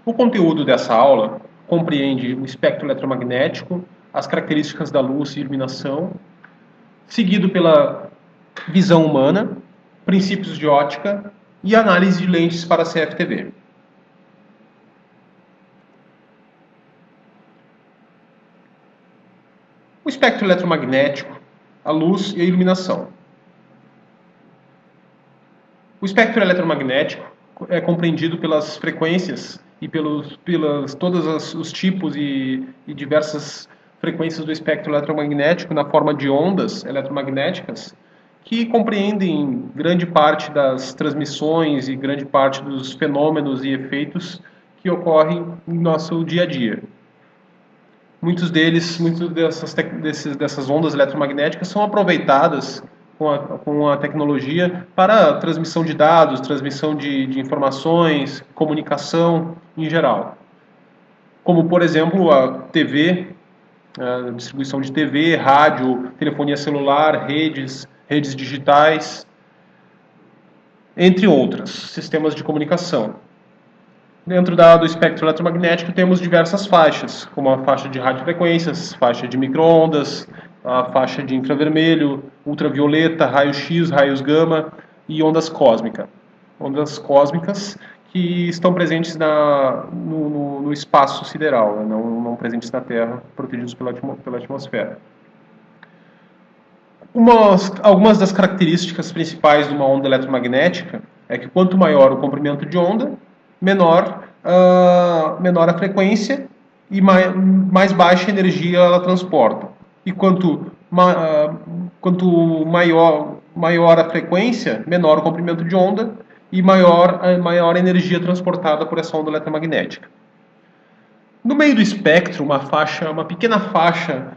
O conteúdo dessa aula compreende o espectro eletromagnético, as características da luz e iluminação, seguido pela visão humana, princípios de ótica e análise de lentes para CFTV. O espectro eletromagnético, a luz e a iluminação. O espectro eletromagnético é compreendido pelas frequências e pelos todos os tipos e diversas frequências do espectro eletromagnético na forma de ondas eletromagnéticas que compreendem grande parte das transmissões e grande parte dos fenômenos e efeitos que ocorrem no nosso dia a dia. Muitas dessas ondas eletromagnéticas são aproveitadas com a tecnologia para a transmissão de dados, transmissão de informações, comunicação em geral. Como, por exemplo, a TV, a distribuição de TV, rádio, telefonia celular, redes digitais, entre outros sistemas de comunicação. Dentro do espectro eletromagnético temos diversas faixas, como a faixa de radiofrequências, faixa de microondas, a faixa de infravermelho, ultravioleta, raio-x, raios gama e ondas cósmicas. Ondas cósmicas que estão presentes no espaço sideral, né? não presentes na Terra, protegidos pela atmosfera. Algumas das características principais de uma onda eletromagnética é que quanto maior o comprimento de onda, menor a frequência e mais baixa energia ela transporta. E quanto maior a frequência, menor o comprimento de onda e maior a energia transportada por essa onda eletromagnética. No meio do espectro, uma pequena faixa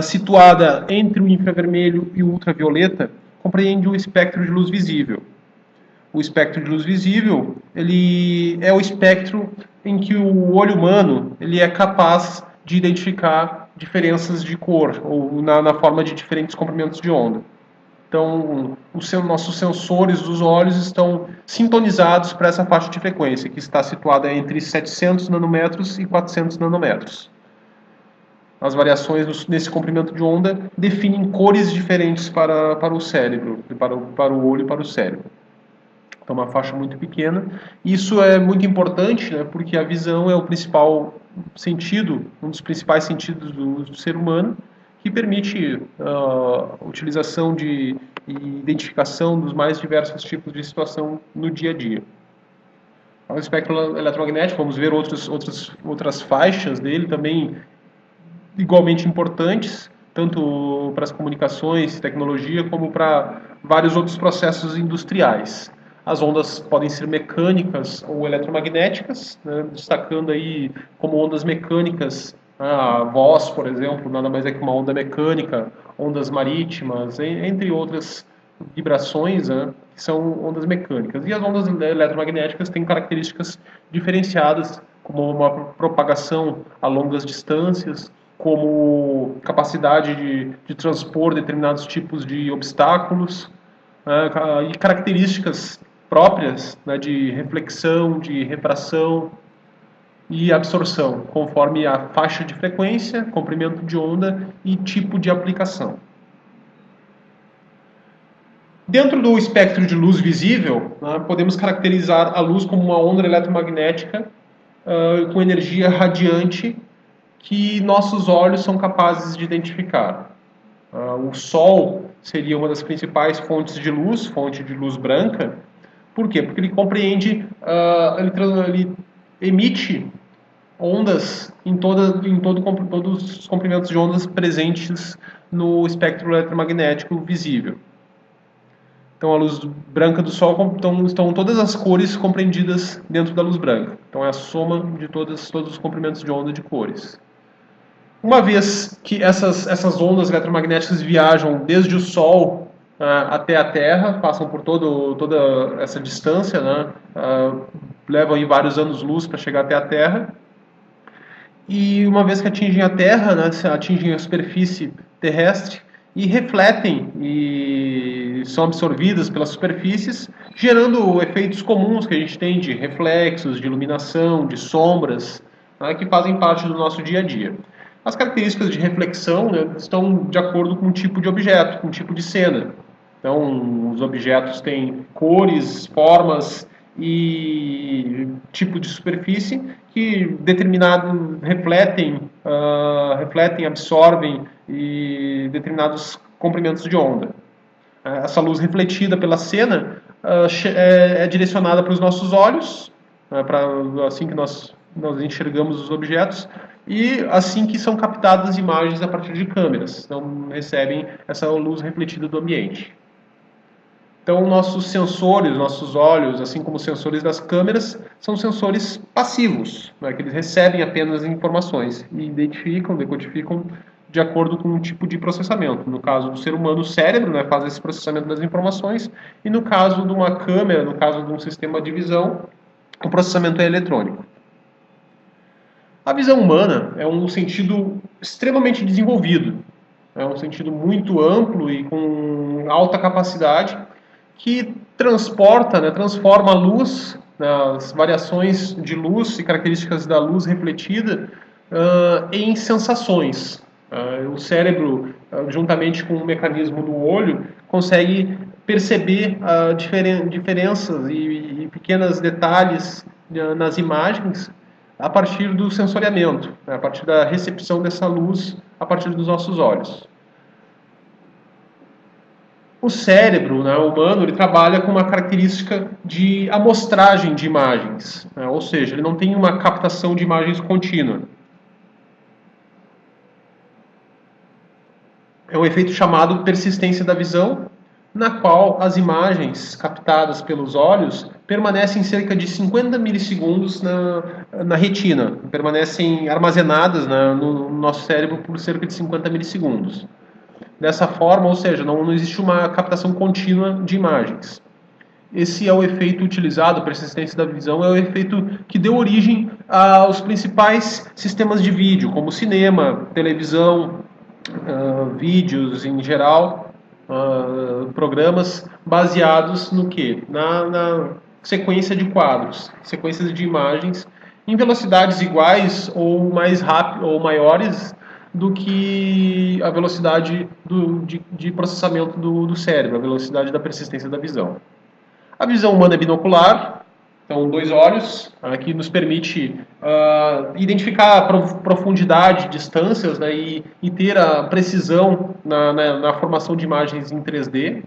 situada entre o infravermelho e o ultravioleta compreende o espectro de luz visível. O espectro de luz visível ele é o espectro em que o olho humano ele é capaz de identificar diferenças de cor ou na forma de diferentes comprimentos de onda. Então, nossos sensores dos olhos estão sintonizados para essa faixa de frequência, que está situada entre 700 nanômetros e 400 nanômetros. As variações nesse comprimento de onda definem cores diferentes para o cérebro, para o olho e para o cérebro. Então, uma faixa muito pequena. Isso é muito importante, né, porque a visão é o principal sentido, um dos principais sentidos do ser humano, que permite a utilização e identificação dos mais diversos tipos de situação no dia a dia. O espectro eletromagnético, vamos ver outras faixas dele também igualmente importantes, tanto para as comunicações, tecnologia, como para vários outros processos industriais. As ondas podem ser mecânicas ou eletromagnéticas, né, destacando aí como ondas mecânicas, a voz, por exemplo, nada mais é que uma onda mecânica, ondas marítimas, entre outras vibrações, né, que são ondas mecânicas. E as ondas eletromagnéticas têm características diferenciadas, como uma propagação a longas distâncias, como capacidade de transpor determinados tipos de obstáculos, e características próprias, né, de reflexão, de refração e absorção, conforme a faixa de frequência, comprimento de onda e tipo de aplicação. Dentro do espectro de luz visível, né, podemos caracterizar a luz como uma onda eletromagnética com energia radiante que nossos olhos são capazes de identificar. O Sol seria uma das principais fontes de luz, fonte de luz branca. Por quê? Porque ele compreende, ele emite ondas em todos os comprimentos de ondas presentes no espectro eletromagnético visível. Então, a luz branca do Sol estão todas as cores compreendidas dentro da luz branca. Então, é a soma de todos os comprimentos de onda de cores. Uma vez que essas ondas eletromagnéticas viajam desde o Sol até a Terra, passam por toda essa distância, né, levam aí vários anos-luz para chegar até a Terra, e uma vez que atingem a Terra, né, atingem a superfície terrestre, e refletem e que são absorvidas pelas superfícies, gerando efeitos comuns que a gente tem de reflexos, de iluminação, de sombras, né, que fazem parte do nosso dia a dia. As características de reflexão, né, estão de acordo com o tipo de objeto, com o tipo de cena. Então, os objetos têm cores, formas e tipo de superfície que refletem, absorvem e determinados comprimentos de onda. Essa luz refletida pela cena é direcionada para os nossos olhos, assim que nós enxergamos os objetos, e assim que são captadas imagens a partir de câmeras. Então, recebem essa luz refletida do ambiente. Então, nossos sensores, nossos olhos, assim como os sensores das câmeras, são sensores passivos, né, que eles recebem apenas informações e identificam, decodificam de acordo com um tipo de processamento. No caso do ser humano, o cérebro, né, faz esse processamento das informações, e no caso de uma câmera, no caso de um sistema de visão, o processamento é eletrônico. A visão humana é um sentido extremamente desenvolvido, é um sentido muito amplo e com alta capacidade, que transforma a luz, as variações de luz e características da luz refletida em sensações. O cérebro, juntamente com o mecanismo do olho, consegue perceber diferenças e pequenos detalhes nas imagens a partir do sensoriamento, a partir da recepção dessa luz a partir dos nossos olhos. O cérebro, né, humano, ele trabalha com uma característica de amostragem de imagens, né, ou seja, ele não tem uma captação de imagens contínua. É um efeito chamado persistência da visão, na qual as imagens captadas pelos olhos permanecem cerca de 50 milissegundos na retina, permanecem armazenadas, né, no nosso cérebro por cerca de 50 milissegundos. Dessa forma, ou seja, não existe uma captação contínua de imagens. Esse é o efeito utilizado, a persistência da visão, é o efeito que deu origem aos principais sistemas de vídeo, como cinema, televisão, vídeos em geral, programas baseados no quê? Na sequência de quadros, sequências de imagens em velocidades iguais ou mais rápidas ou maiores do que a velocidade de processamento do cérebro, a velocidade da persistência da visão. A visão humana é binocular, então 2 olhos, que nos permite identificar a profundidade, distâncias, né, e ter a precisão na formação de imagens em 3D.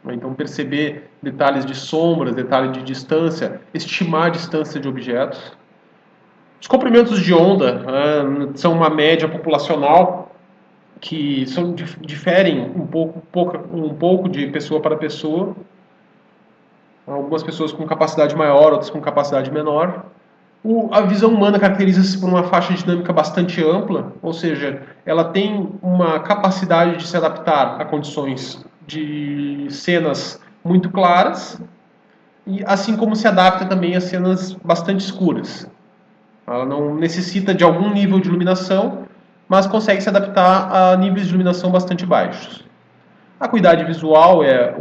Então, perceber detalhes de sombras, detalhes de distância, estimar a distância de objetos. Os comprimentos de onda são uma média populacional que diferem um pouco de pessoa para pessoa. Algumas pessoas com capacidade maior, outras com capacidade menor. A visão humana caracteriza-se por uma faixa dinâmica bastante ampla, ou seja, ela tem uma capacidade de se adaptar a condições de cenas muito claras, e assim como se adapta também a cenas bastante escuras. Ela não necessita de algum nível de iluminação, mas consegue se adaptar a níveis de iluminação bastante baixos. A acuidade visual é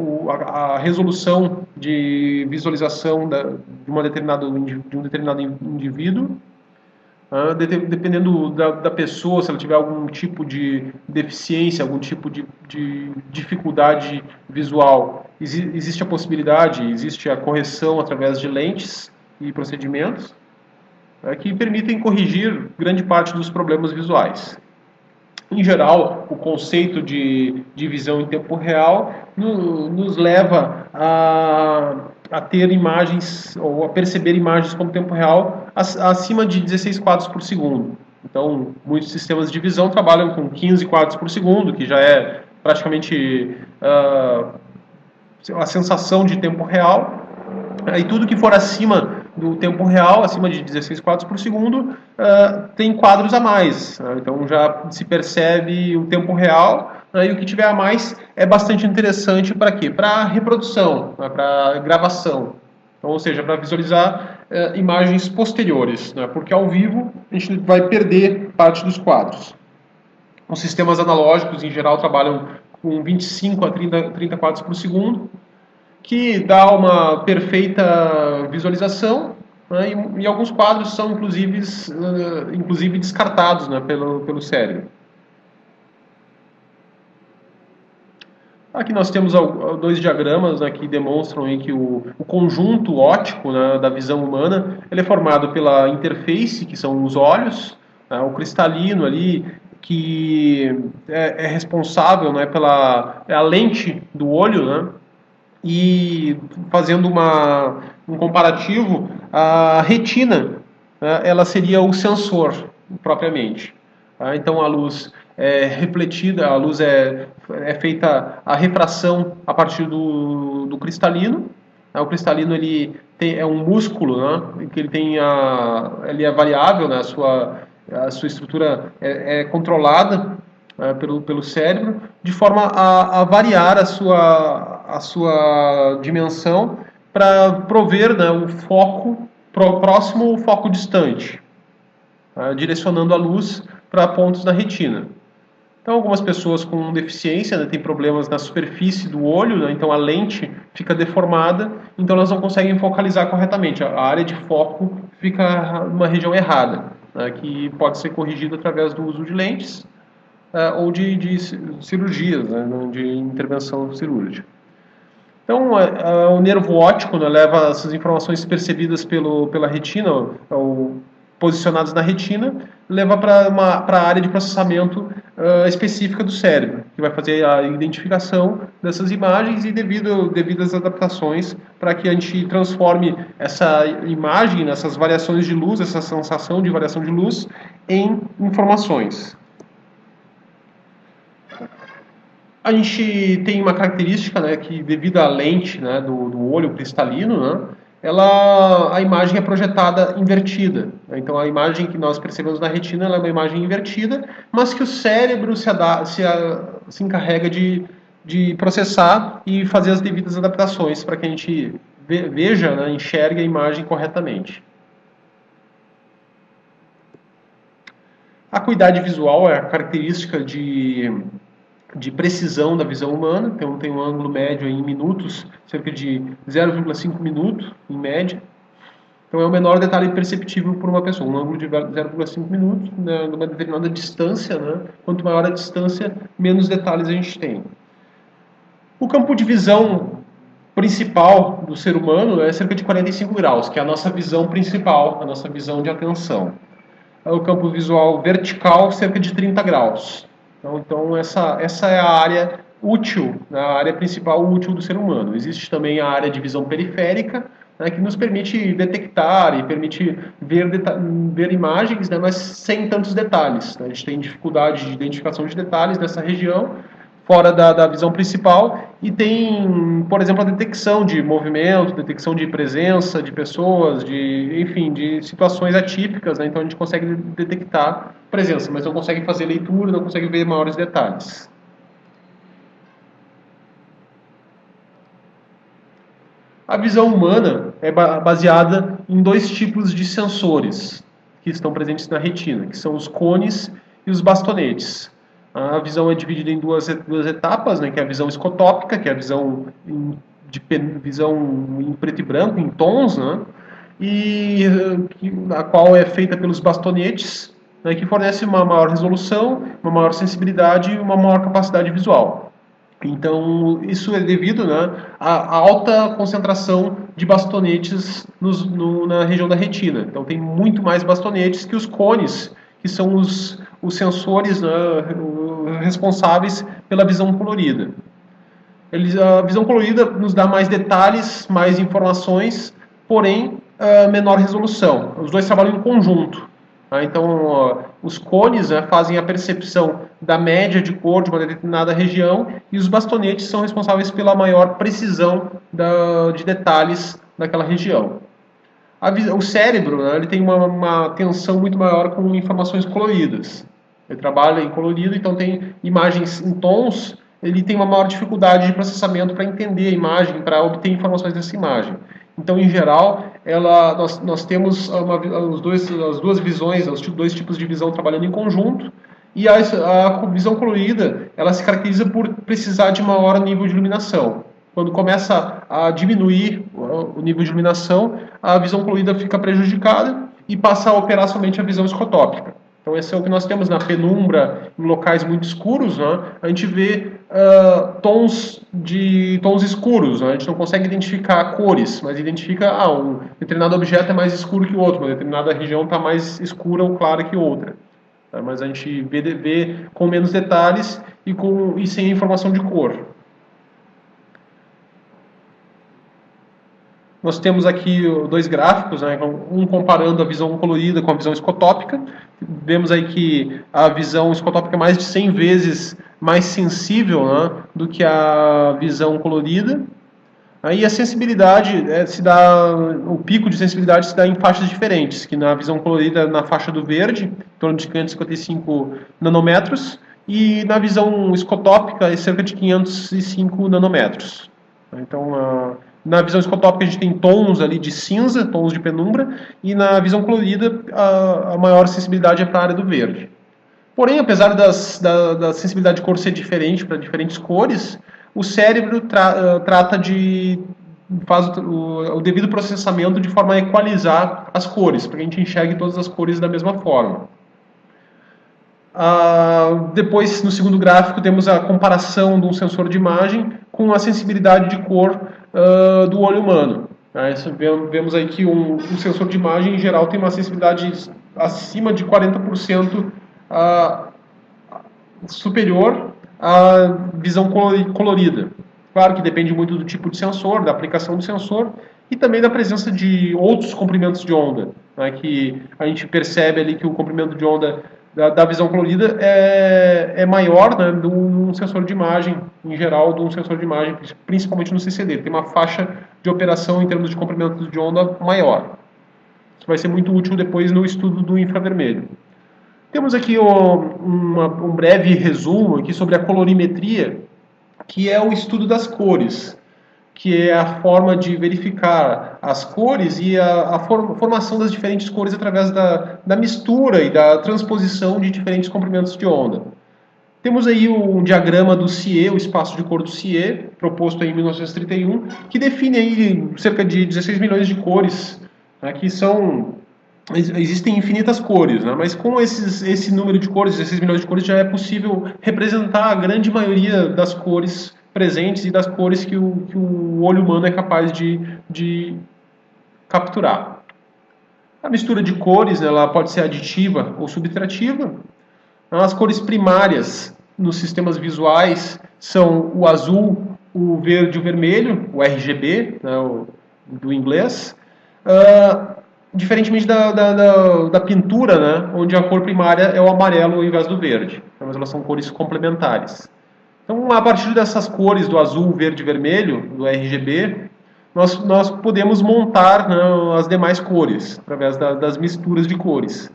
a resolução de visualização de um determinado indivíduo. Dependendo da pessoa, se ela tiver algum tipo de deficiência, algum tipo de dificuldade visual, existe a possibilidade, existe a correção através de lentes e procedimentos que permitem corrigir grande parte dos problemas visuais. Em geral, o conceito de visão em tempo real nos leva a ter imagens, ou a perceber imagens como tempo real acima de 16 quadros por segundo. Então, muitos sistemas de visão trabalham com 15 quadros por segundo, que já é praticamente a sensação de tempo real. E tudo que for acima do tempo real, acima de 16 quadros por segundo, tem quadros a mais. Então já se percebe o tempo real, e o que tiver a mais é bastante interessante para quê? Para reprodução, para gravação. Então, ou seja, para visualizar imagens posteriores, porque ao vivo a gente vai perder parte dos quadros. Os sistemas analógicos, em geral, trabalham com 25 a 30 quadros por segundo, que dá uma perfeita visualização, né, e alguns quadros são inclusive descartados, né, pelo cérebro. Aqui nós temos dois diagramas, né, que demonstram aí que o conjunto óptico, né, da visão humana ele é formado pela interface, que são os olhos, né, o cristalino ali, que é responsável, né, pela a lente do olho, né, e fazendo um comparativo, a retina, né, ela seria o sensor propriamente. Tá? Então a luz é refletida, a luz é feita a refração a partir do cristalino. Tá? O cristalino é um músculo, né, que ele é variável, né, a sua estrutura é controlada pelo cérebro, de forma a variar a sua dimensão para prover, né, o foco próximo ou foco distante, direcionando a luz para pontos na retina. Então, algumas pessoas com deficiência, né, têm problemas na superfície do olho, né, então a lente fica deformada, então elas não conseguem focalizar corretamente. A área de foco fica numa região errada, né, que pode ser corrigida através do uso de lentes ou de cirurgias, né, de intervenção cirúrgica. Então, o nervo óptico, né, leva essas informações percebidas pela retina, ou posicionadas na retina, leva para a área de processamento específica do cérebro, que vai fazer a identificação dessas imagens e devidas adaptações para que a gente transforme essa imagem, essas variações de luz, essa sensação de variação de luz, em informações. A gente tem uma característica, né, que devido à lente, né, do olho cristalino, né, a imagem é projetada invertida. Então a imagem que nós percebemos na retina ela é uma imagem invertida, mas que o cérebro se encarrega de processar e fazer as devidas adaptações para que a gente veja, né, enxergue a imagem corretamente. A acuidade visual é a característica de precisão da visão humana, então tem um ângulo médio em minutos, cerca de 0,5 minutos em média. Então é o menor detalhe perceptível por uma pessoa, um ângulo de 0,5 minutos, né, numa determinada distância, né? Quanto maior a distância, menos detalhes a gente tem. O campo de visão principal do ser humano é cerca de 45 graus, que é a nossa visão principal, a nossa visão de atenção. O campo visual vertical, cerca de 30 graus. Então essa é a área útil, a área principal útil do ser humano. Existe também a área de visão periférica, né, que nos permite detectar e permite ver imagens, né, mas sem tantos detalhes. Né? A gente tem dificuldade de identificação de detalhes nessa região, fora da visão principal, e tem, por exemplo, a detecção de movimento, detecção de presença de pessoas, enfim, de situações atípicas, né? Então a gente consegue detectar presença, mas não consegue fazer leitura, não consegue ver maiores detalhes. A visão humana é baseada em dois tipos de sensores que estão presentes na retina, que são os cones e os bastonetes. A visão é dividida em duas etapas, né, que é a visão escotópica, que é a visão em preto e branco, em tons, né, a qual é feita pelos bastonetes, né, que fornece uma maior resolução, uma maior sensibilidade e uma maior capacidade visual. Então, isso é devido, né, à alta concentração de bastonetes na região da retina. Então, tem muito mais bastonetes que os cones, que são os sensores, né, responsáveis pela visão colorida. A visão colorida nos dá mais detalhes, mais informações, porém menor resolução. Os dois trabalham em conjunto. Então, os cones, né, fazem a percepção da média de cor de uma determinada região e os bastonetes são responsáveis pela maior precisão de detalhes daquela região. O cérebro, né, ele tem uma tensão muito maior com informações coloridas. Ele trabalha em colorido, então tem imagens em tons, ele tem uma maior dificuldade de processamento para entender a imagem, para obter informações dessa imagem. Então, em geral, nós temos as duas visões, os dois tipos de visão trabalhando em conjunto, E a visão colorida, ela se caracteriza por precisar de maior nível de iluminação. Quando começa a diminuir o nível de iluminação, a visão colorida fica prejudicada e passa a operar somente a visão escotópica. Então esse é o que nós temos na penumbra, em locais muito escuros, né? A gente vê tons escuros, né? A gente não consegue identificar cores, mas identifica, um determinado objeto é mais escuro que o outro, uma determinada região está mais escura ou clara que outra. Tá? Mas a gente vê com menos detalhes e sem informação de cor. Nós temos aqui dois gráficos, né, um comparando a visão colorida com a visão escotópica. Vemos aí que a visão escotópica é mais de 100 vezes mais sensível, né, do que a visão colorida. Aí a sensibilidade o pico de sensibilidade se dá em faixas diferentes, que na visão colorida na faixa do verde, em torno de 555 nanômetros, e na visão escotópica é cerca de 505 nanômetros. Então, na visão escotópica a gente tem tons ali de cinza, tons de penumbra, e na visão colorida a maior sensibilidade é para a área do verde. Porém, apesar da sensibilidade de cor ser diferente para diferentes cores, o cérebro faz o devido processamento de forma a equalizar as cores, para que a gente enxergue todas as cores da mesma forma. Depois, no segundo gráfico, temos a comparação de um sensor de imagem com a sensibilidade de cor do olho humano. Vemos aí que um sensor de imagem, em geral, tem uma sensibilidade acima de 40% superior à visão colorida. Claro que depende muito do tipo de sensor, da aplicação do sensor e também da presença de outros comprimentos de onda, né, que a gente percebe ali que o comprimento de onda da visão colorida é maior, né, de um sensor de imagem, em geral, de um sensor de imagem, principalmente no CCD. Tem uma faixa de operação em termos de comprimento de onda maior. Isso vai ser muito útil depois no estudo do infravermelho. Temos aqui um breve resumo aqui sobre a colorimetria, que é o estudo das cores, que é a forma de verificar as cores e a formação das diferentes cores através da mistura e da transposição de diferentes comprimentos de onda. Temos aí um diagrama do CIE, o espaço de cor do CIE, proposto em 1931, que define aí cerca de 16 milhões de cores, né, que existem infinitas cores, né, mas com esse número de cores, 16 milhões de cores, já é possível representar a grande maioria das cores presentes e das cores que o olho humano é capaz de capturar. A mistura de cores, né, ela pode ser aditiva ou subtrativa. As cores primárias nos sistemas visuais são o azul, o verde e o vermelho, o RGB, né, do inglês. Diferentemente da pintura, né, onde a cor primária é o amarelo ao invés do verde. Mas elas são cores complementares. Então, a partir dessas cores do azul, verde e vermelho, do RGB, nós podemos montar, né, as demais cores, através das misturas de cores.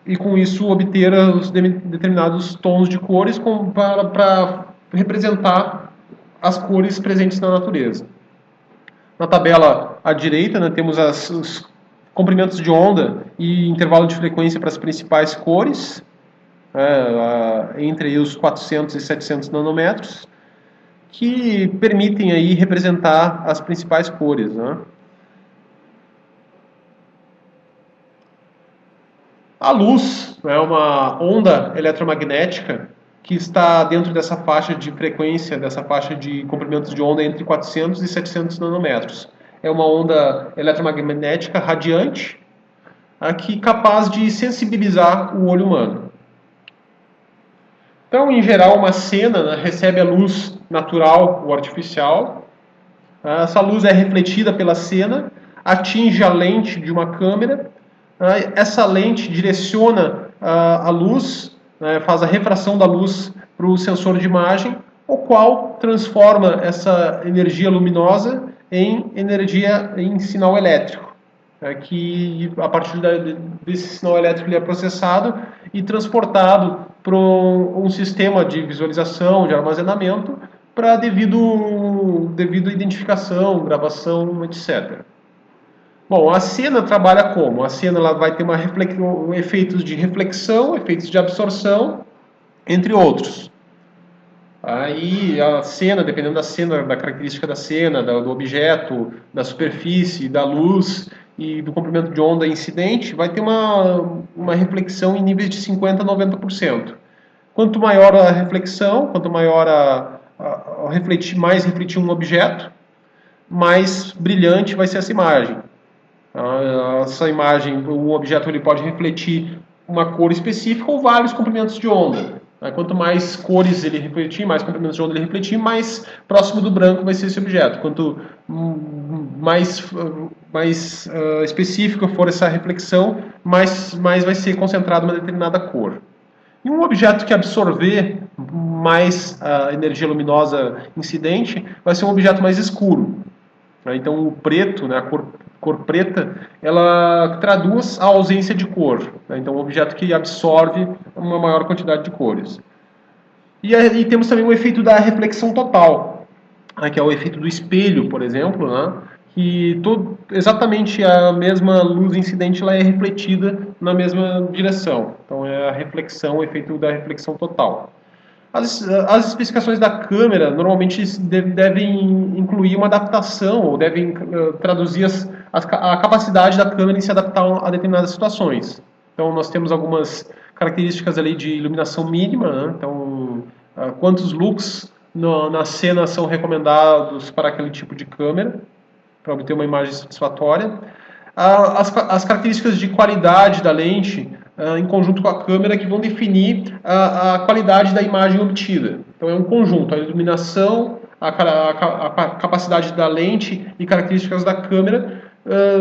E com isso obter os determinados tons de cores para representar as cores presentes na natureza. Na tabela à direita, né, temos os comprimentos de onda e intervalo de frequência para as principais cores, entre os 400 e 700 nanômetros, que permitem aí representar as principais cores, né? A luz é uma onda eletromagnética que está dentro dessa faixa de frequência, dessa faixa de comprimentos de onda entre 400 e 700 nanômetros. É uma onda eletromagnética radiante, aqui capaz de sensibilizar o olho humano. Então, em geral, uma cena, né, recebe a luz natural ou artificial. Essa luz é refletida pela cena, atinge a lente de uma câmera. Essa lente direciona a luz, faz a refração da luz para o sensor de imagem, o qual transforma essa energia luminosa em sinal elétrico. Que a partir desse sinal elétrico ele é processado e transportado para um sistema de visualização, de armazenamento, para devido identificação, gravação, etc. Bom, a cena trabalha como? A cena ela vai ter efeitos de reflexão, efeitos de absorção, entre outros. Aí a cena, dependendo da cena, da característica da cena, do objeto, da superfície, da luz e do comprimento de onda incidente, vai ter uma reflexão em níveis de 50% a 90%. Quanto maior a reflexão, quanto maior mais refletir um objeto, mais brilhante vai ser essa imagem. Essa imagem, o objeto ele pode refletir uma cor específica ou vários comprimentos de onda. Quanto mais cores ele refletir, mais comprimentos de onda ele refletir, mais próximo do branco vai ser esse objeto. Quanto mais específica for essa reflexão, mais vai ser concentrada uma determinada cor. E um objeto que absorver mais a energia luminosa incidente vai ser um objeto mais escuro. Então o preto, né, a cor preta, ela traduz a ausência de cor. Então um objeto que absorve uma maior quantidade de cores. E temos também o efeito da reflexão total, que é o efeito do espelho, por exemplo, né, que exatamente a mesma luz incidente ela é refletida na mesma direção. Então é a reflexão, o efeito da reflexão total. As especificações da câmera normalmente devem incluir uma adaptação, ou devem traduzir a capacidade da câmera em se adaptar a determinadas situações. Então nós temos algumas características ali de iluminação mínima, né? Então quantos lux na cena são recomendados para aquele tipo de câmera, para obter uma imagem satisfatória. As características de qualidade da lente, em conjunto com a câmera, que vão definir a qualidade da imagem obtida. Então é um conjunto, a iluminação, a capacidade da lente e características da câmera,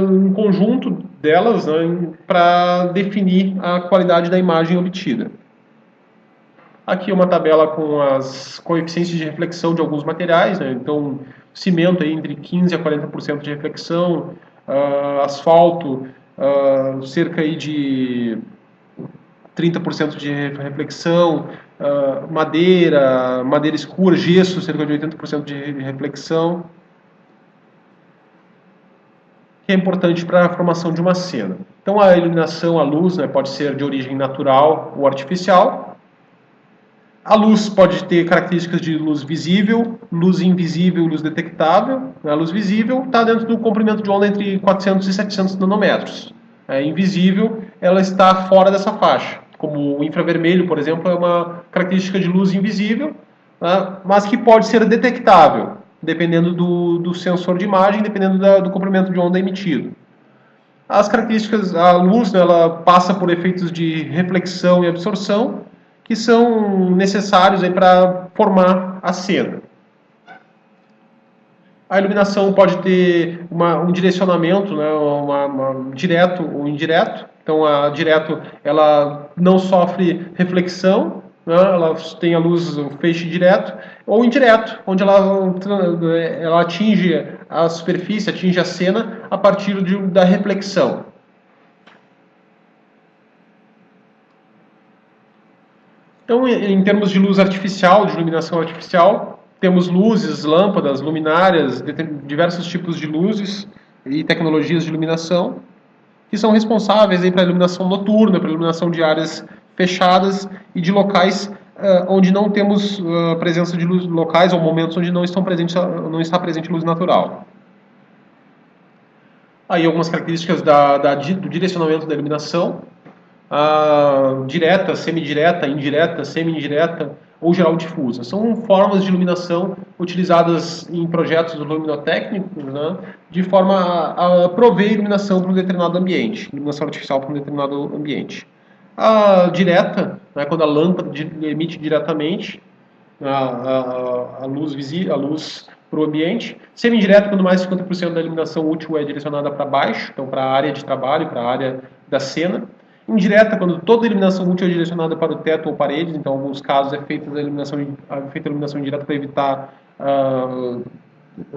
um conjunto delas, né, para definir a qualidade da imagem obtida. Aqui uma tabela com as coeficientes de reflexão de alguns materiais, né? Então cimento aí entre 15% a 40% de reflexão, asfalto cerca aí de 30% de reflexão, madeira escura, gesso, cerca de 80% de reflexão, que é importante para a formação de uma cena. Então a iluminação, a luz, né, pode ser de origem natural ou artificial. A luz pode ter características de luz visível, luz invisível, luz detectável. A luz visível está dentro do comprimento de onda entre 400 e 700 nanômetros. A invisível, ela está fora dessa faixa. Como o infravermelho, por exemplo, é uma característica de luz invisível, né, mas que pode ser detectável, dependendo do sensor de imagem, dependendo do comprimento de onda emitido. As características, a luz, né, ela passa por efeitos de reflexão e absorção, que são necessários para formar a cena. A iluminação pode ter um direcionamento, né, direto ou indireto. Então, a direto ela não sofre reflexão, né, ela tem a luz, o feixe direto, ou indireto, onde ela atinge a superfície, atinge a cena a partir da reflexão. Então, em termos de luz artificial, de iluminação artificial, temos luzes, lâmpadas, luminárias, diversos tipos de luzes e tecnologias de iluminação, que são responsáveis para a iluminação noturna, para a iluminação de áreas fechadas e de locais onde não temos presença de luz, locais ou momentos onde não está presente luz natural. Aí algumas características do direcionamento da iluminação. Direta, semidireta, indireta, semi-indireta ou geral difusa. São formas de iluminação utilizadas em projetos luminotécnicos, né, de forma a prover iluminação para um determinado ambiente, iluminação artificial para um determinado ambiente. A direta, né, quando a lâmpada emite diretamente a luz para o ambiente. Semi-indireta, quando mais de 50% da iluminação útil é direcionada para baixo, então para a área de trabalho, para a área da cena. Indireta, quando toda a iluminação útil é direcionada para o teto ou paredes, então em alguns casos é feita a iluminação indireta para evitar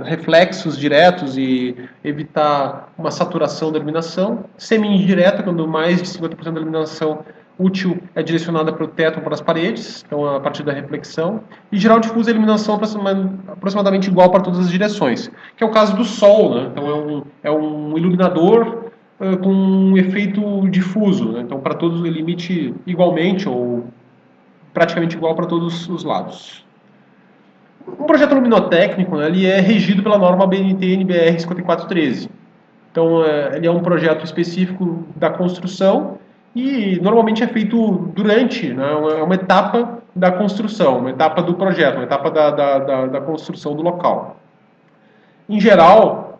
reflexos diretos e evitar uma saturação da iluminação. Semi-indireta, quando mais de 50% da iluminação útil é direcionada para o teto ou para as paredes, então a partir da reflexão, e geral difusa é a iluminação aproximadamente igual para todas as direções, que é o caso do Sol, né? Então é um iluminador com um efeito difuso, né? Então para todos ele emite igualmente ou praticamente igual para todos os lados. Um projeto luminotécnico, né, ele é regido pela norma BNT NBR 5413. Então, ele é um projeto específico da construção e normalmente é feito durante, né, uma etapa da construção, uma etapa do projeto, uma etapa da construção do local. Em geral,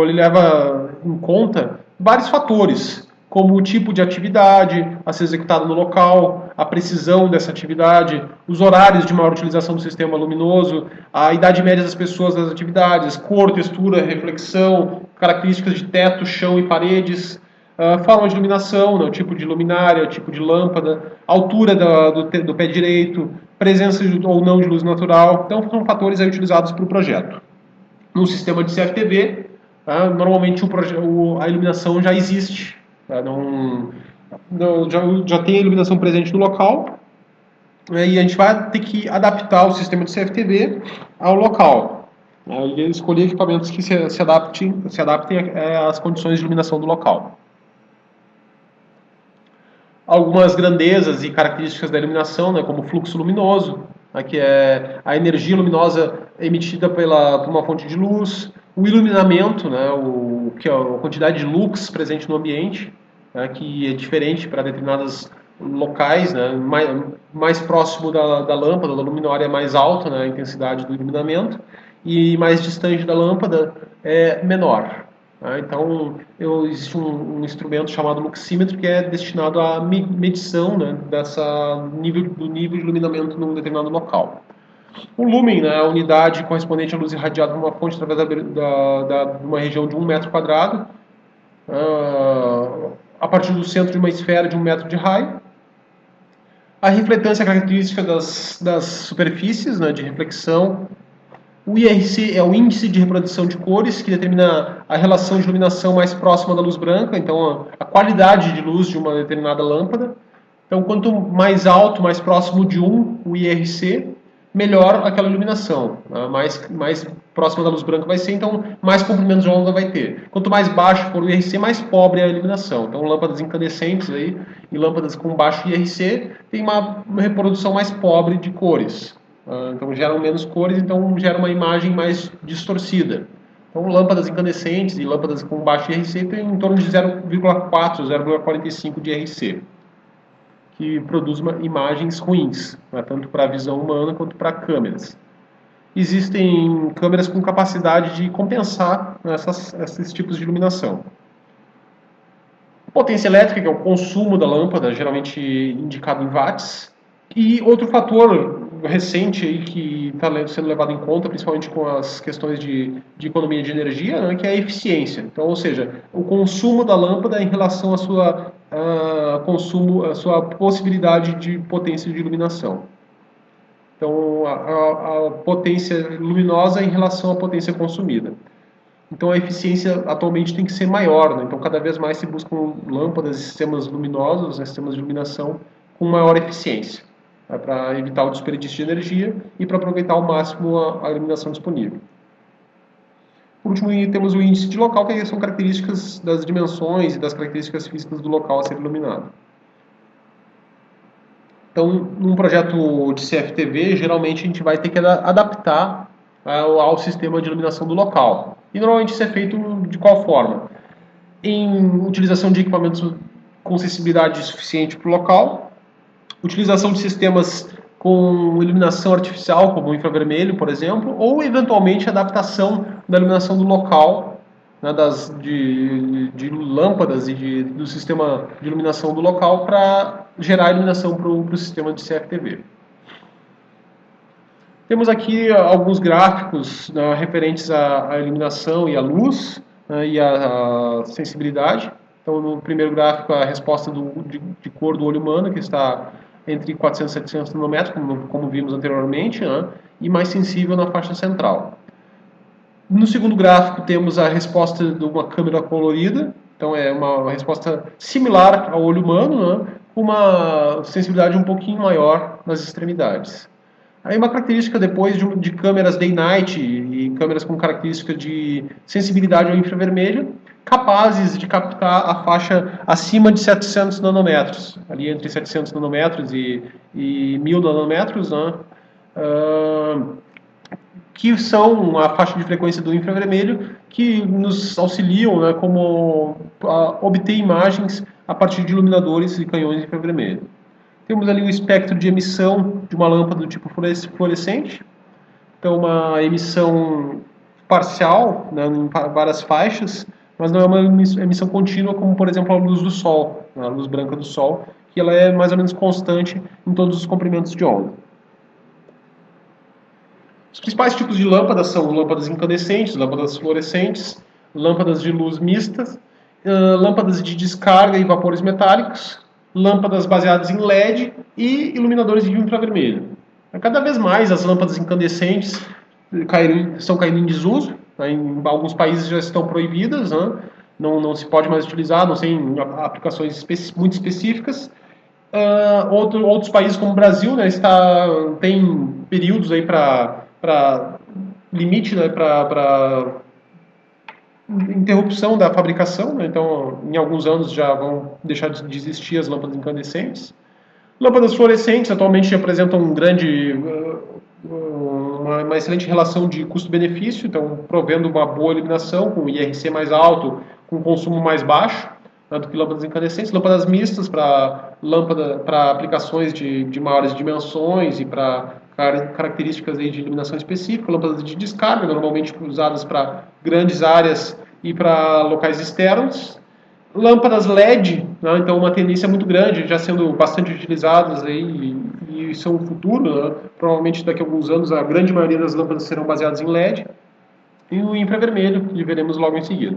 ele leva em conta vários fatores, como o tipo de atividade a ser executada no local, a precisão dessa atividade, os horários de maior utilização do sistema luminoso, a idade média das pessoas das atividades, cor, textura, reflexão, características de teto, chão e paredes, forma de iluminação, né, o tipo de luminária, o tipo de lâmpada, altura do pé direito, presença ou não de luz natural. Então, são fatores aí utilizados para o projeto. No sistema de CFTV, normalmente a iluminação já existe, já tem a iluminação presente no local, e a gente vai ter que adaptar o sistema de CFTV ao local. E escolher equipamentos que se adaptem às condições de iluminação do local. Algumas grandezas e características da iluminação, né, como fluxo luminoso, que é a energia luminosa emitida por uma fonte de luz, o iluminamento, né, que é a quantidade de lux presente no ambiente, né, que é diferente para determinados locais, né, mais próximo da lâmpada, da luminária é mais alta, né, a intensidade do iluminamento, e mais distante da lâmpada é menor. Então, existe um instrumento chamado luxímetro que é destinado à medição, né, do nível de iluminamento num determinado local. O lumen, né, a unidade correspondente à luz irradiada por uma fonte através de uma região de 1 metro quadrado, a partir do centro de uma esfera de 1 metro de raio. A refletância é característica das superfícies, né, de reflexão. O IRC é o índice de reprodução de cores, que determina a relação de iluminação mais próxima da luz branca, então a qualidade de luz de uma determinada lâmpada. Então, quanto mais alto, mais próximo de 1, o IRC, melhor aquela iluminação. Mais próxima da luz branca vai ser, então mais comprimento de onda vai ter. Quanto mais baixo for o IRC, mais pobre é a iluminação. Então, lâmpadas incandescentes aí, e lâmpadas com baixo IRC têm uma reprodução mais pobre de cores. Então geram menos cores, então gera uma imagem mais distorcida. Então lâmpadas incandescentes e lâmpadas com baixo IRC têm em torno de 0,4, 0,45 de IRC, que produz imagens ruins, né, tanto para a visão humana quanto para câmeras. Existem câmeras com capacidade de compensar esses tipos de iluminação. Potência elétrica, que é o consumo da lâmpada, geralmente indicado em watts. E outro fator recente aí que está sendo levado em conta, principalmente com as questões de economia de energia, né, que é a eficiência. Então, ou seja, o consumo da lâmpada em relação à sua possibilidade de potência de iluminação. Então, a potência luminosa em relação à potência consumida. Então, a eficiência atualmente tem que ser maior, né? Então, cada vez mais se buscam lâmpadas e sistemas luminosos, né, sistemas de iluminação com maior eficiência, para evitar o desperdício de energia e para aproveitar ao máximo a iluminação disponível. Por último, temos o índice de local, que são características das dimensões e das características físicas do local a ser iluminado. Então, num projeto de CFTV, geralmente a gente vai ter que adaptar ao sistema de iluminação do local. E normalmente isso é feito de qual forma? Em utilização de equipamentos com sensibilidade suficiente para o local, utilização de sistemas com iluminação artificial, como o infravermelho, por exemplo, ou eventualmente adaptação da iluminação do local, né, de lâmpadas e do sistema de iluminação do local para gerar iluminação para o sistema de CFTV. Temos aqui alguns gráficos, né, referentes à iluminação e à luz, né, e à sensibilidade. Então, no primeiro gráfico, a resposta de cor do olho humano, que está entre 400 e 700 nanômetros, como vimos anteriormente, né, e mais sensível na faixa central. No segundo gráfico, temos a resposta de uma câmera colorida. Então, é uma resposta similar ao olho humano, né, uma sensibilidade um pouquinho maior nas extremidades. Aí uma característica depois de câmeras day-night e câmeras com característica de sensibilidade ao infravermelho, capazes de captar a faixa acima de 700 nanômetros, ali entre 700 nanômetros e 1000 nanômetros, né? Que são a faixa de frequência do infravermelho, que nos auxiliam, né, como a obter imagens a partir de iluminadores e canhões infravermelho. Temos ali o espectro de emissão de uma lâmpada do tipo fluorescente, então uma emissão parcial, né, em várias faixas, mas não é uma emissão contínua como, por exemplo, a luz do Sol, a luz branca do Sol, que ela é mais ou menos constante em todos os comprimentos de onda. Os principais tipos de lâmpadas são lâmpadas incandescentes, lâmpadas fluorescentes, lâmpadas de luz mistas, lâmpadas de descarga e vapores metálicos, lâmpadas baseadas em LED e iluminadores de infravermelho. Cada vez mais as lâmpadas incandescentes estão caindo em desuso, né? Em alguns países já estão proibidas, né? Não se pode mais utilizar, não tem aplicações muito específicas. Outros países como o Brasil, né, tem períodos aí para limite, né, para interrupção da fabricação, né? Então em alguns anos já vão deixar de existir as lâmpadas incandescentes. Lâmpadas fluorescentes atualmente apresentam uma excelente relação de custo-benefício, então provendo uma boa iluminação com IRC mais alto, com consumo mais baixo, né, do que lâmpadas incandescentes. Lâmpadas mistas para aplicações de maiores dimensões e para características aí de iluminação específica. Lâmpadas de descarga, normalmente usadas para grandes áreas e para locais externos. Lâmpadas LED, né, então uma tendência muito grande, já sendo bastante utilizadas aí, e são o futuro, né? Provavelmente daqui a alguns anos a grande maioria das lâmpadas serão baseadas em LED, e o infravermelho, que veremos logo em seguida.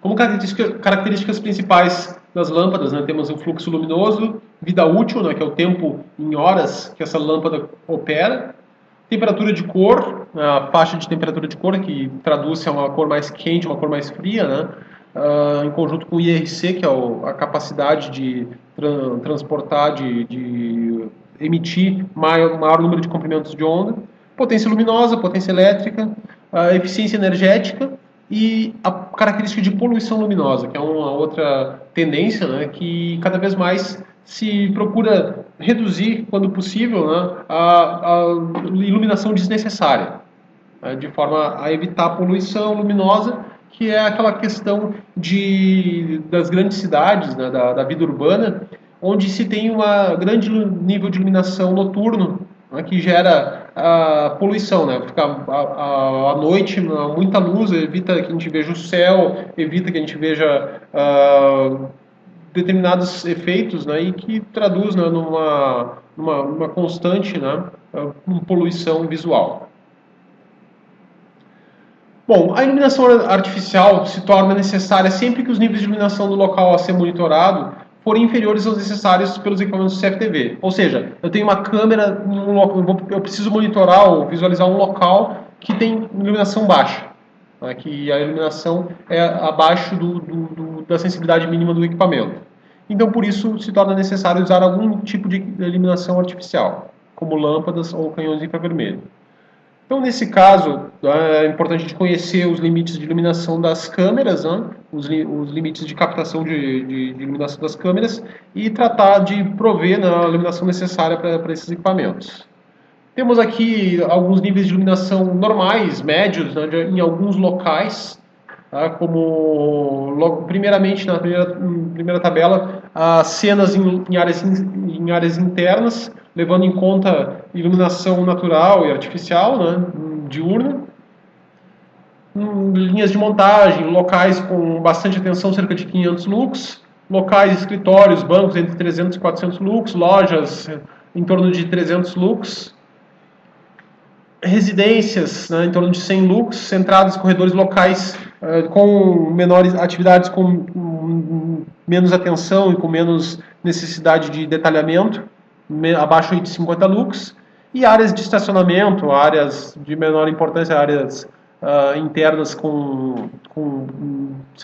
Como características principais das lâmpadas, né, temos o fluxo luminoso, vida útil, né, que é o tempo em horas que essa lâmpada opera, temperatura de cor, a faixa de temperatura de cor, que traduz a uma cor mais quente, uma cor mais fria, né, em conjunto com o IRC, que é a capacidade de transportar, de emitir maior número de comprimentos de onda, potência luminosa, potência elétrica, a eficiência energética, e a característica de poluição luminosa, que é uma outra tendência, né, que cada vez mais se procura reduzir, quando possível, né, a iluminação desnecessária, né, de forma a evitar a poluição luminosa, que é aquela questão das grandes cidades, né, da vida urbana, onde se tem um grande nível de iluminação noturno, né, que gera a poluição, né? Ficar à noite, muita luz, evita que a gente veja o céu, evita que a gente veja determinados efeitos, né, e que traduz, né, numa constante, né, poluição visual. Bom, a iluminação artificial se torna necessária sempre que os níveis de iluminação do local a ser monitorado forem inferiores aos necessários pelos equipamentos CFTV. Ou seja, eu tenho uma câmera, eu preciso monitorar ou visualizar um local que tem iluminação baixa, né, que a iluminação é abaixo da sensibilidade mínima do equipamento. Então, por isso, se torna necessário usar algum tipo de iluminação artificial, como lâmpadas ou canhões infravermelho. Então, nesse caso, é importante a gente conhecer os limites de iluminação das câmeras, né? os limites de captação de iluminação das câmeras, e tratar de prover, né, a iluminação necessária para esses equipamentos. Temos aqui alguns níveis de iluminação normais, médios, né, em alguns locais, tá? Como, primeiramente, na primeira tabela, as cenas em áreas internas, levando em conta iluminação natural e artificial, né, diurna. Linhas de montagem, locais com bastante atenção, cerca de 500 lux. Locais, escritórios, bancos entre 300 e 400 lux. Lojas em torno de 300 lux. Residências, né, em torno de 100 lux. Entradas, corredores locais com menores atividades, com menos atenção e com menos necessidade de detalhamento, abaixo de 50 lux, e áreas de estacionamento, áreas de menor importância, áreas internas com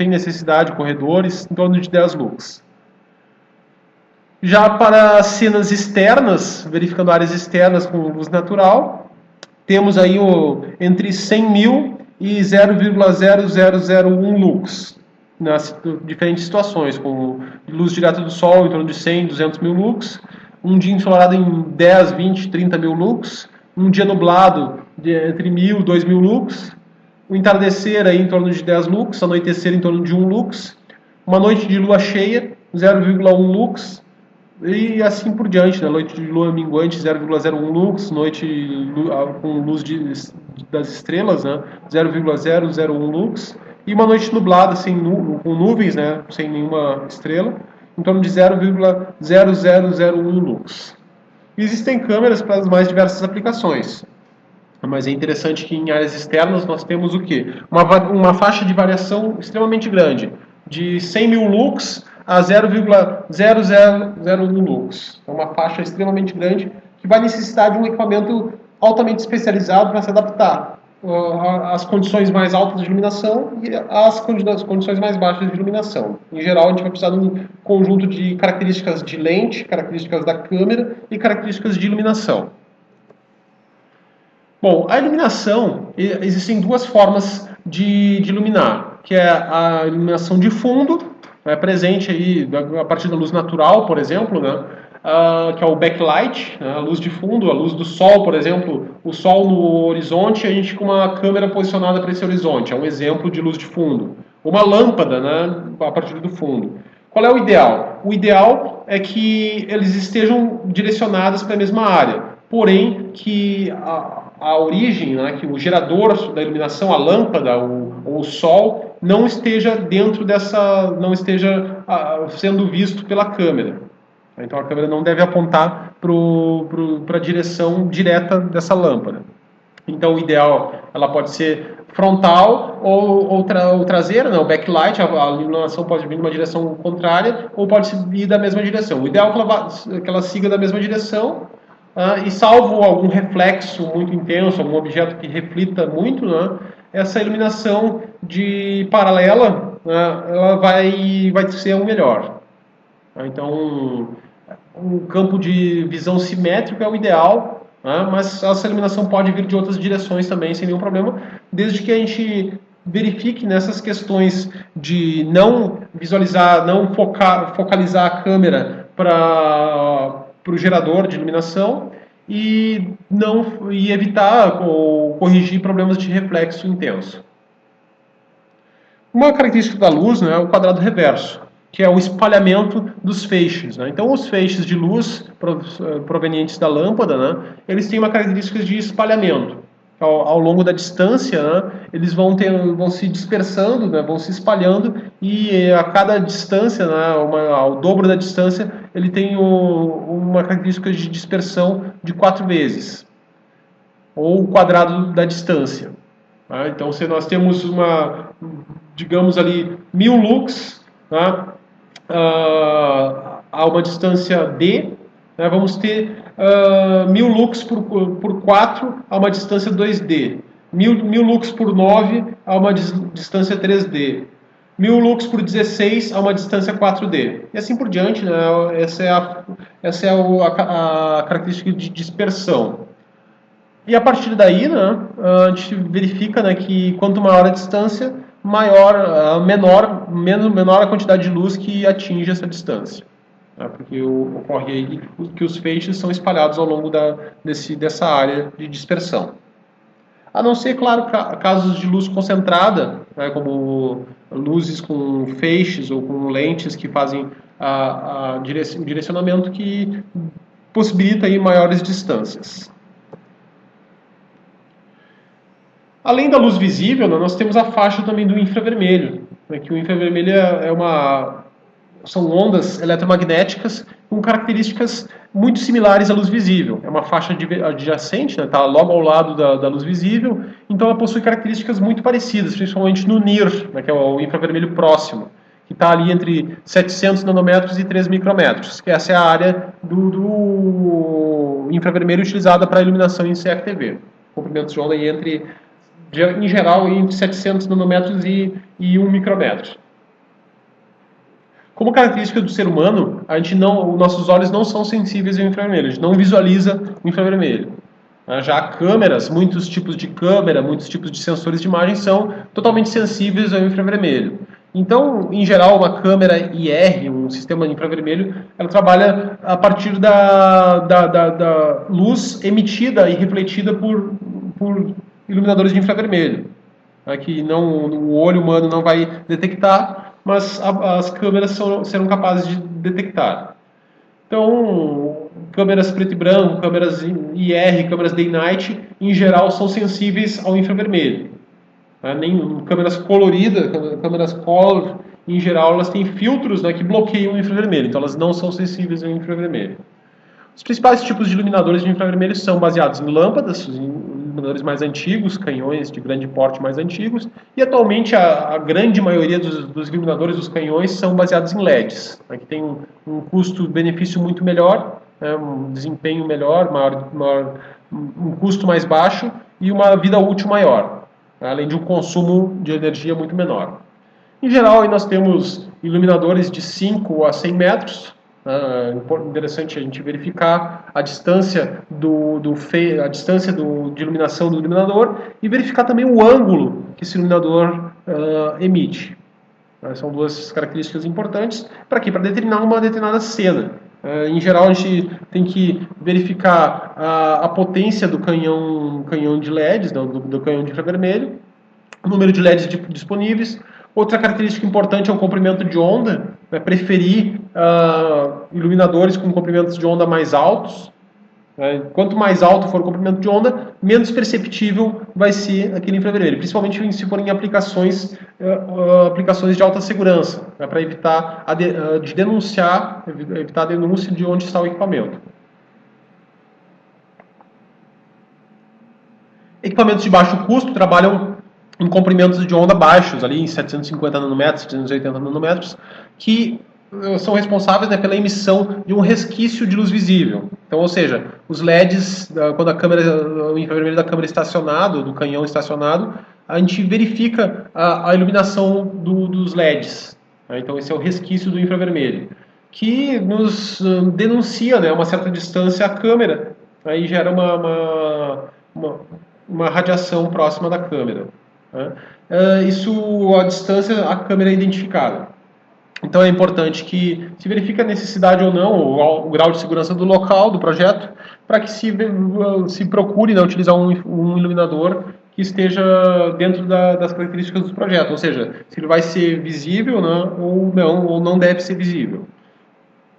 sem necessidade de corredores, em torno de 10 lux. Já para cenas externas, verificando áreas externas com luz natural, temos aí entre 100 mil e 0,0001 lux, nas diferentes situações, com luz direta do Sol em torno de 100, 200 mil lux, um dia ensolarado em 10, 20, 30 mil lux, um dia nublado entre 1.000 e 2.000 lux, o entardecer aí em torno de 10 lux, anoitecer em torno de 1 lux, uma noite de lua cheia, 0,1 lux, e assim por diante, né? Noite de lua minguante, 0,01 lux, noite com luz das estrelas, né? 0,001 lux, e uma noite nublada, com nuvens, né? Sem nenhuma estrela, em torno de 0,0001 lux. Existem câmeras para as mais diversas aplicações, mas é interessante que em áreas externas nós temos o quê? Uma faixa de variação extremamente grande, de 100 mil lux a 0,0001 lux. É uma faixa extremamente grande que vai necessitar de um equipamento altamente especializado para se adaptar às condições mais altas de iluminação e às condições mais baixas de iluminação. Em geral, a gente vai precisar de um conjunto de características de lente, características da câmera e características de iluminação. Bom, a iluminação, existem duas formas de iluminar, que é a iluminação de fundo, presente aí a partir da luz natural, por exemplo, né? Que é o backlight, né? A luz de fundo, a luz do sol, por exemplo, o sol no horizonte, a gente com uma câmera posicionada para esse horizonte, é um exemplo de luz de fundo. Uma lâmpada, né? A partir do fundo. Qual é o ideal? O ideal é que eles estejam direcionados para a mesma área, porém que a origem, né, que o gerador da iluminação, a lâmpada ou o sol, não esteja dentro dessa, não esteja sendo visto pela câmera. Então a câmera não deve apontar para a direção direta dessa lâmpada. Então o ideal, ela pode ser frontal ou traseira, né, o backlight, a iluminação pode vir numa direção contrária ou pode ir da mesma direção. O ideal é que ela siga da mesma direção, e salvo algum reflexo muito intenso, algum objeto que reflita muito, né, essa iluminação de paralela, né, ela vai ser o melhor. Então, um campo de visão simétrico é o ideal, né, mas essa iluminação pode vir de outras direções também, sem nenhum problema, desde que a gente verifique nessas questões de não visualizar, não focalizar a câmera para o gerador de iluminação e evitar ou corrigir problemas de reflexo intenso. Uma característica da luz, né, é o quadrado reverso, que é o espalhamento dos feixes, né? Então, os feixes de luz provenientes da lâmpada, né, eles têm uma característica de espalhamento. Ao longo da distância, né, eles vão se dispersando, né, vão se espalhando, e a cada distância, né, ao dobro da distância, ele tem uma característica de dispersão de 4 vezes, ou o quadrado da distância. Tá? Então, se nós temos digamos ali, 1000 lux, tá, a uma distância d, né, vamos ter 1000 lux por 4 a uma distância 2D, 1000 lux por 9 a uma distância 3D, 1000 lux por 16 a uma distância 4D, e assim por diante, né? Essa é a característica de dispersão. E a partir daí, né, a gente verifica, né, que quanto maior a distância, menor a quantidade de luz que atinge essa distância. Porque ocorre aí que os feixes são espalhados ao longo dessa área de dispersão. A não ser, claro, casos de luz concentrada, né, como luzes com feixes ou com lentes que fazem o direcionamento que possibilita aí maiores distâncias. Além da luz visível, né, nós temos a faixa também do infravermelho, né, que o infravermelho são ondas eletromagnéticas com características muito similares à luz visível. É uma faixa adjacente, está, né, logo ao lado da luz visível, então ela possui características muito parecidas, principalmente no NIR, né, que é o infravermelho próximo, que está ali entre 700 nanômetros e 3 micrômetros, que essa é a área do infravermelho utilizada para iluminação em CFTV. Comprimentos de onda em geral entre 700 nanômetros e 1 micrômetro. Como característica do ser humano, os nossos olhos não são sensíveis ao infravermelho, a gente não visualiza o infravermelho. Já câmeras, muitos tipos de câmera, muitos tipos de sensores de imagem são totalmente sensíveis ao infravermelho. Então, em geral, uma câmera IR, um sistema infravermelho, ela trabalha a partir da luz emitida e refletida por iluminadores de infravermelho, que o olho humano não vai detectar, mas as câmeras serão capazes de detectar. Então, câmeras preto e branco, câmeras IR, câmeras day night, em geral são sensíveis ao infravermelho. Câmeras coloridas, câmeras color, em geral elas têm filtros, que bloqueiam o infravermelho, então elas não são sensíveis ao infravermelho. Os principais tipos de iluminadores de infravermelho são baseados em lâmpadas, os iluminadores mais antigos, canhões de grande porte mais antigos, e atualmente a grande maioria dos iluminadores dos canhões são baseados em LEDs, que tem um custo-benefício muito melhor, um desempenho melhor, um custo mais baixo e uma vida útil maior, além de um consumo de energia muito menor. Em geral, aí nós temos iluminadores de 5 a 100 metros, interessante a gente verificar a distância de iluminação do iluminador e verificar também o ângulo que esse iluminador emite. São duas características importantes para quê? Para determinar uma determinada cena. Em geral, a gente tem que verificar a potência do canhão de LEDs, do canhão de infravermelho, o número de LEDs disponíveis. Outra característica importante é o comprimento de onda, preferir iluminadores com comprimentos de onda mais altos. Quanto mais alto for o comprimento de onda, menos perceptível vai ser aquele infravermelho, principalmente se forem aplicações de alta segurança, para evitar evitar a denúncia de onde está o equipamento. Equipamentos de baixo custo trabalham em comprimentos de onda baixos, ali em 750 nanômetros, 780 nanômetros, que são responsáveis pela emissão de um resquício de luz visível. Então, ou seja, os LEDs, quando o infravermelho da câmera estacionado, do canhão estacionado, a gente verifica a iluminação dos LEDs. Então, esse é o resquício do infravermelho, que nos denuncia uma certa distância à câmera, aí gera uma radiação próxima da câmera. Isso, a distância, a câmera é identificada. Então é importante que se verifique a necessidade ou não, o grau de segurança do local, do projeto, para que se procure utilizar um iluminador que esteja dentro das características do projeto, ou seja, se ele vai ser visível ou não deve ser visível.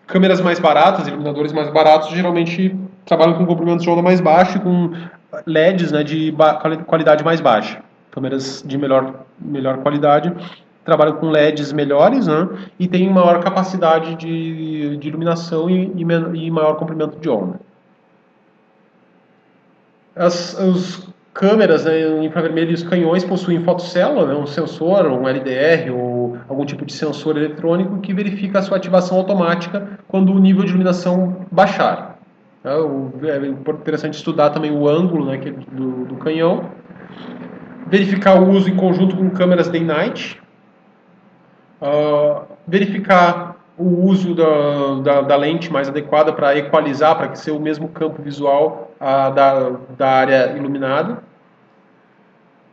Câmeras mais baratas, iluminadores mais baratos, geralmente trabalham com comprimentos de onda mais baixo e com LEDs de qualidade mais baixa. Câmeras de melhor qualidade trabalham com LEDs melhores, e tem maior capacidade de iluminação e maior comprimento de onda. As câmeras infravermelho e os canhões possuem fotocélula, um sensor, um LDR ou algum tipo de sensor eletrônico que verifica a sua ativação automática quando o nível de iluminação baixar. É interessante estudar também o ângulo do canhão. Verificar o uso em conjunto com câmeras day night. Verificar o uso da lente mais adequada para equalizar, para que seja o mesmo campo visual da área iluminada.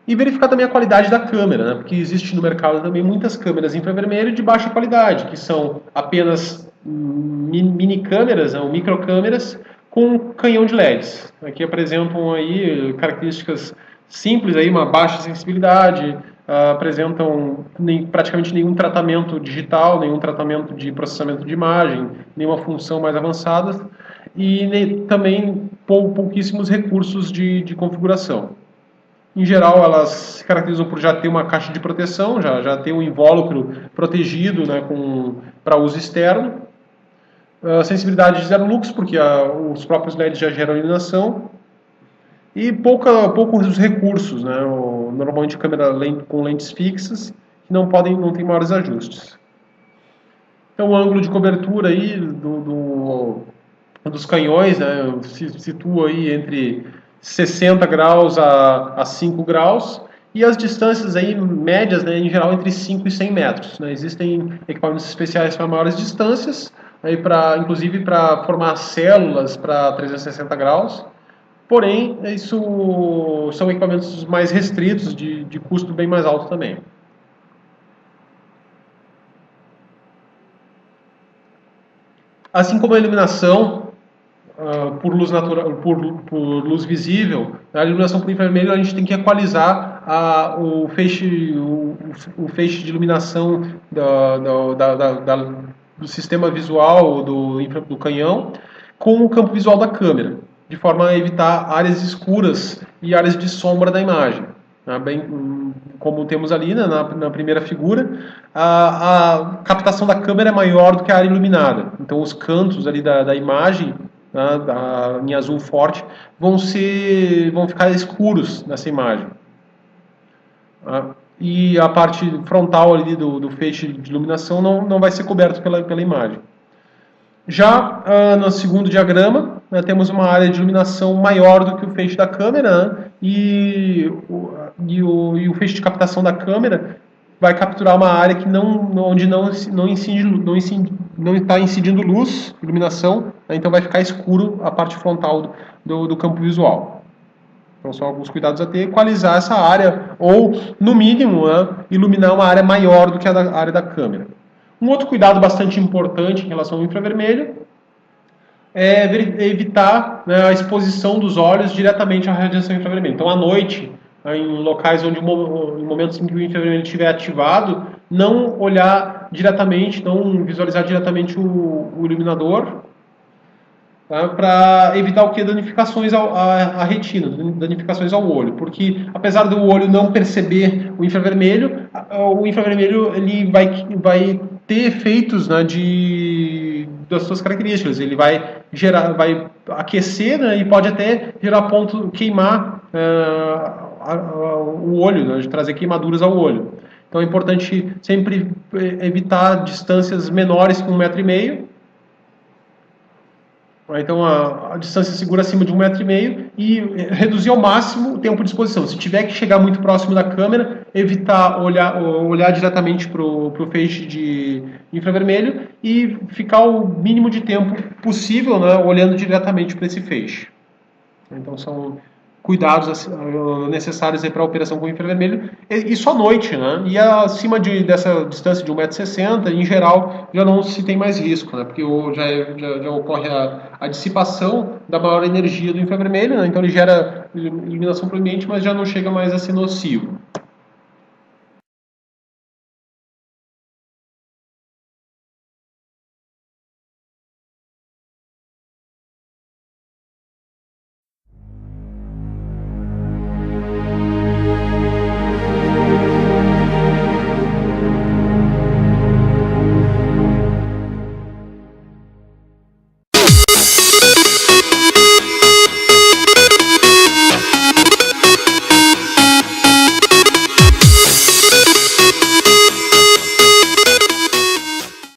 E verificar também a qualidade da câmera, porque existe no mercado também muitas câmeras infravermelho de baixa qualidade, que são apenas mini câmeras, ou microcâmeras, com canhão de LEDs. Aqui apresentam aí características simples, uma baixa sensibilidade, apresentam praticamente nenhum tratamento digital, nenhum tratamento de processamento de imagem, nenhuma função mais avançada e também pouquíssimos recursos de configuração. Em geral, elas se caracterizam por já ter uma caixa de proteção, já ter um invólucro protegido para uso externo, sensibilidade de 0 lux, porque os próprios LEDs já geram iluminação, e poucos recursos, normalmente câmera com lentes fixas, que não tem maiores ajustes. Então o ângulo de cobertura aí dos canhões se situa aí entre 60 graus a 5 graus, e as distâncias aí médias, né, em geral, entre 5 e 100 metros. Né? Existem equipamentos especiais para maiores distâncias, aí inclusive para formar células para 360 graus, porém, isso são equipamentos mais restritos, de custo bem mais alto também. Assim como a iluminação por luz natural, por luz visível, a iluminação por infravermelho a gente tem que equalizar o feixe de iluminação do sistema visual do canhão com o campo visual da câmera, de forma a evitar áreas escuras e áreas de sombra da imagem. Bem, como temos ali, né, na primeira figura, a captação da câmera é maior do que a área iluminada. Então os cantos ali da imagem, né, em azul forte, vão ficar escuros nessa imagem. E a parte frontal ali do feixe de iluminação não vai ser coberto pela imagem. Já no segundo diagrama, né, temos uma área de iluminação maior do que o feixe da câmera, né, e o feixe de captação da câmera vai capturar uma área onde não está incidindo luz, iluminação, né, então vai ficar escuro a parte frontal do campo visual. Então são alguns cuidados a ter, equalizar essa área, ou no mínimo, né, iluminar uma área maior do que a área da câmera. Um outro cuidado bastante importante em relação ao infravermelho é evitar, né, a exposição dos olhos diretamente à radiação infravermelha. Então, à noite, em locais em momentos em que o infravermelho estiver ativado, não olhar diretamente, não visualizar diretamente o iluminador, tá, para evitar o que? Danificações à retina, danificações ao olho. Porque, apesar do olho não perceber o infravermelho ele vai ter efeitos, né, das suas características. Ele vai aquecer, né, e pode até queimar o olho, né, de trazer queimaduras ao olho. Então é importante sempre evitar distâncias menores que 1,5 m. Então a distância segura acima de 1,5 m e reduzir ao máximo o tempo de exposição. Se tiver que chegar muito próximo da câmera, evitar olhar diretamente para o feixe de infravermelho e ficar o mínimo de tempo possível, né, olhando diretamente para esse feixe. Então são cuidados necessários para a operação com infravermelho, isso à noite, né? E acima dessa distância de 1,60 m, em geral, já não se tem mais risco, né? Porque já ocorre a dissipação da maior energia do infravermelho, né? Então ele gera iluminação para o ambiente, mas já não chega mais a ser nocivo.